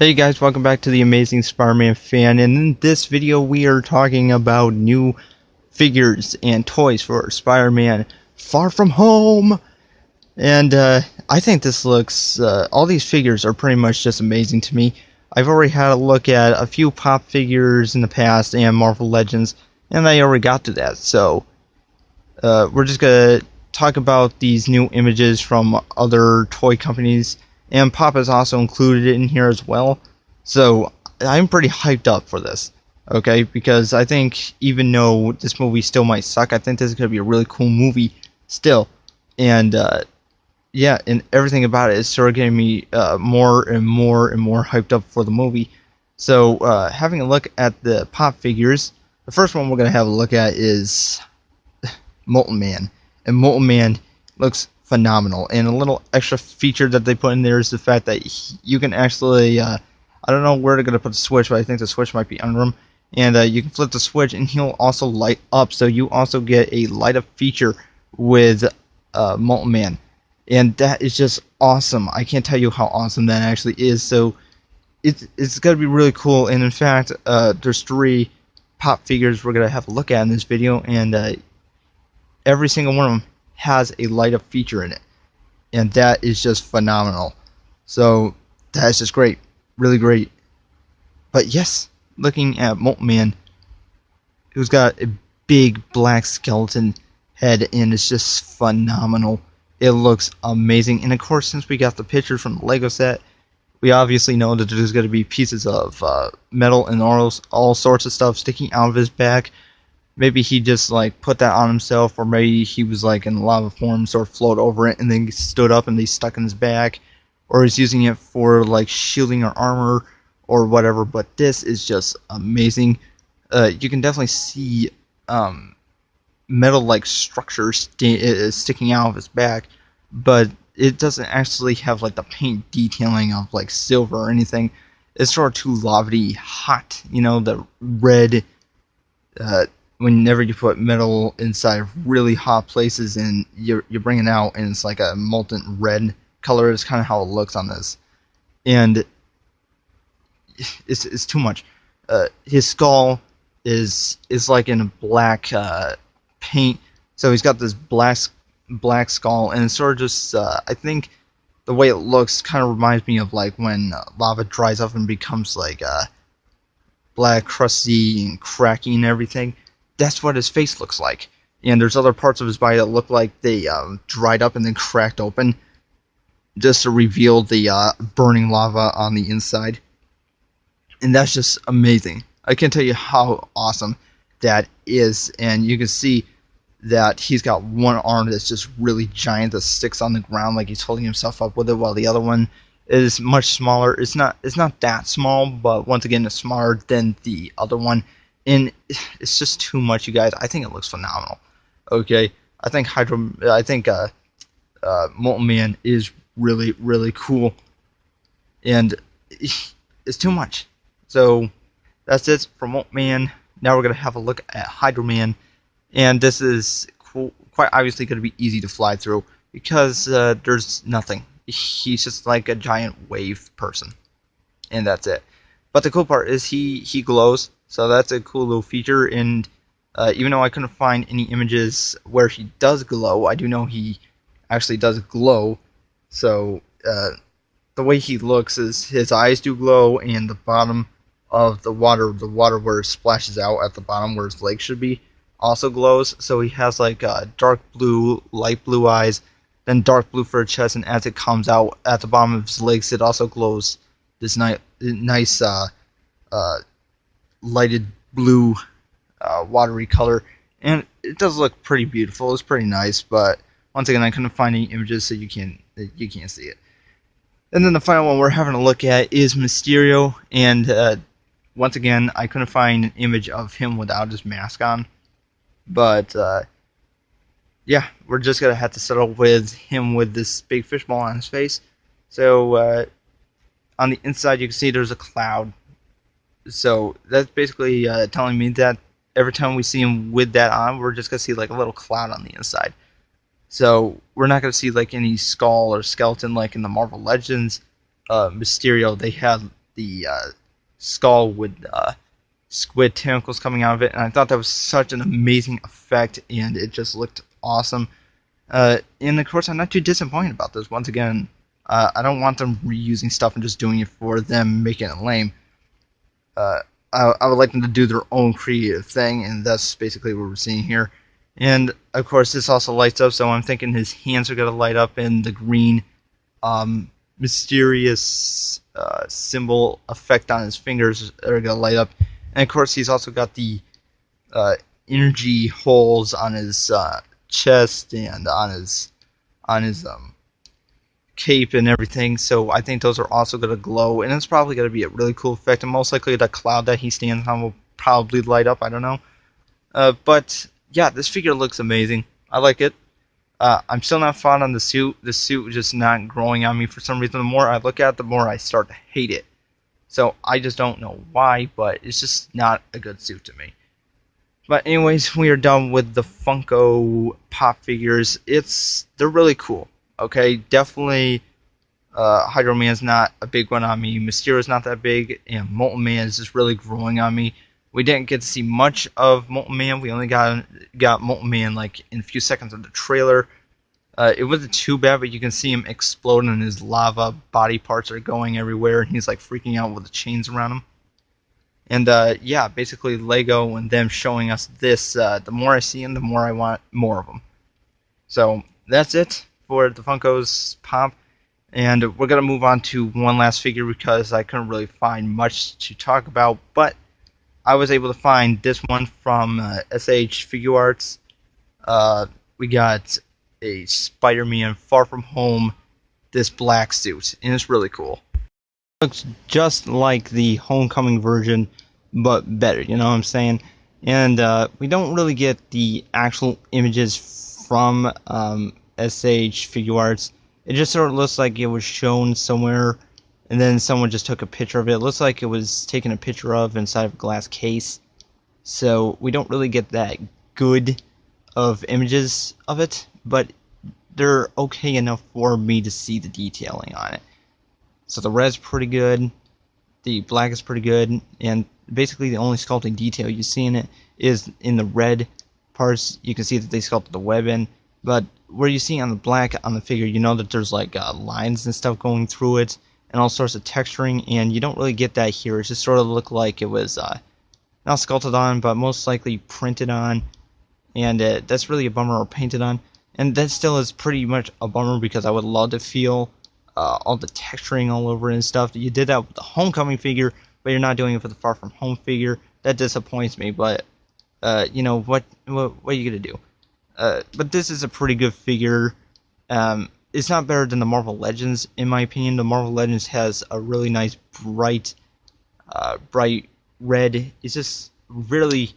Hey guys, welcome back to the Amazing Spider-Man Fan, and in this video we are talking about new figures and toys for Spider-Man Far From Home. And I think this looks, all these figures are pretty much just amazing to me. I've already had a look at a few pop figures in the past and Marvel Legends, and I already got to that, so we're just gonna talk about these new images from other toy companies. And Pop is also included in here as well. So I'm pretty hyped up for this. Okay, because I think even though this movie still might suck, I think this is going to be a really cool movie still. And yeah, and everything about it is sort of getting me more and more and more hyped up for the movie. So having a look at the Pop figures, the first one we're going to have a look at is Molten Man. And Molten Man looks phenomenal, and a little extra feature that they put in there is the fact that you can actually I don't know where they're going to put the switch, but I think the switch might be under him, and you can flip the switch and he'll also light up, so you also get a light up feature with Molten Man, and that is just awesome. I can't tell you how awesome that actually is. So it's going to be really cool. And in fact, there's 3 Pop figures we're going to have a look at in this video, and every single one of them has a light up feature in it, and that is just phenomenal. So that's just great, really great. But yes, looking at Molten Man, who's got a big black skeleton head, and it's just phenomenal. It looks amazing. And of course, since we got the picture from the Lego set, we obviously know that there's going to be pieces of metal and all sorts of stuff sticking out of his back. Maybe he just like put that on himself, or maybe he was like in lava form, sort of float over it, and then stood up and they stuck in his back, or he's using it for like shielding or armor or whatever. But this is just amazing. You can definitely see metal-like structures sticking out of his back, but it doesn't actually have like the paint detailing of like silver or anything. It's sort of too lava-y hot, you know, the red. Whenever you put metal inside of really hot places and you bring it out and it's like a molten red color, is kind of how it looks on this, and it's too much. His skull is like in a black paint, so he's got this black skull, and it's sort of just I think the way it looks kind of reminds me of like when lava dries up and becomes like black, crusty, and cracky and everything. That's what his face looks like. And there's other parts of his body that look like they dried up and then cracked open, just to reveal the burning lava on the inside. And that's just amazing. I can't tell you how awesome that is. And you can see that he's got one arm that's just really giant that sticks on the ground like he's holding himself up with it, while the other one is much smaller. It's not that small, but once again it's smaller than the other one. And it's just too much, you guys. I think it looks phenomenal. Okay, I think Molten Man is really, really cool, and it's too much. So that's it for Molten Man. Now we're gonna have a look at Hydro Man, and this is quite obviously gonna be easy to fly through because there's nothing. He's just like a giant wave person, and that's it. But the cool part is he glows. So that's a cool little feature, and even though I couldn't find any images where he does glow, I do know he actually does glow. So the way he looks is his eyes do glow, and the bottom of the water where it splashes out at the bottom where his legs should be, also glows. So he has like dark blue, light blue eyes, then dark blue for his chest, and as it comes out at the bottom of his legs, it also glows this nice lighted blue watery color, and it does look pretty beautiful. It's pretty nice, but once again I couldn't find any images, so you can't see it. And then the final one we're having a look at is Mysterio, and once again I couldn't find an image of him without his mask on, but yeah, we're just gonna have to settle with him with this big fishbowl on his face. So on the inside you can see there's a cloud. So that's basically telling me that every time we see him with that on, we're just going to see like a little cloud on the inside. So we're not going to see like any skull or skeleton like in the Marvel Legends Mysterio. They had the skull with squid tentacles coming out of it, and I thought that was such an amazing effect, and it just looked awesome. And of course, I'm not too disappointed about this. Once again, I don't want them reusing stuff and just doing it for them, making it lame. I would like them to do their own creative thing, and that's basically what we're seeing here. And of course, this also lights up, so I'm thinking his hands are going to light up, and the green mysterious symbol effect on his fingers are going to light up. And of course, he's also got the energy holes on his chest and on his cape and everything, so I think those are also going to glow, and it's probably going to be a really cool effect, and most likely the cloud that he stands on will probably light up. I don't know. But yeah, this figure looks amazing. I like it. I'm still not fond on the suit. The suit is just not growing on me for some reason. The more I look at it, the more I start to hate it. So I just don't know why, but it's just not a good suit to me. But anyways, we are done with the Funko Pop figures. They're really cool. Okay, definitely Hydro Man's not a big one on me. Mysterio's not that big, and Molten Man is just really growing on me. We didn't get to see much of Molten Man. We only got Molten Man like in a few seconds of the trailer. It wasn't too bad, but you can see him exploding and his lava body parts are going everywhere, and he's like freaking out with the chains around him. And yeah, basically Lego and them showing us this, the more I see them, the more I want more of them. So that's it for the Funko's Pop. And we're going to move on to one last figure because I couldn't really find much to talk about. But I was able to find this one from sh.figurearts. We got a Spider-Man Far From Home, this black suit, and it's really cool. Looks just like the Homecoming version, but better, you know what I'm saying? And we don't really get the actual images from sh.figurearts. It just sort of looks like it was shown somewhere, and then someone just took a picture of it. It looks like it was taken a picture of inside of a glass case. So we don't really get that good of images of it, but they're okay enough for me to see the detailing on it. So the red's pretty good, the black is pretty good, and basically the only sculpting detail you see in it is in the red parts. You can see that they sculpted the web in, but where you see on the black on the figure, you know that there's like lines and stuff going through it, and all sorts of texturing, and you don't really get that here. It just sort of looked like it was not sculpted on, but most likely printed on, and that's really a bummer, or painted on. And that still is pretty much a bummer because I would love to feel all the texturing all over it and stuff. You did that with the Homecoming figure, but you're not doing it for the Far From Home figure. That disappoints me, but you know what are you gonna do? But this is a pretty good figure. It's not better than the Marvel Legends, in my opinion. The Marvel Legends has a really nice bright red. It's just really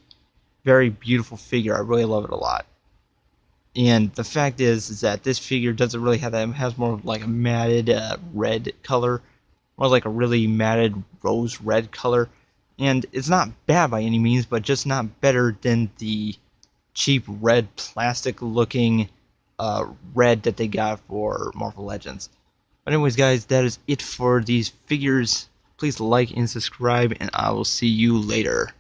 very beautiful figure. I really love it a lot. And the fact is that this figure doesn't really have that. It has more of like a matted red color, more like a really matted rose red color. And it's not bad by any means, but just not better than the cheap red plastic looking red that they got for Marvel Legends. But anyways, guys, that is it for these figures. Please like and subscribe, and I will see you later.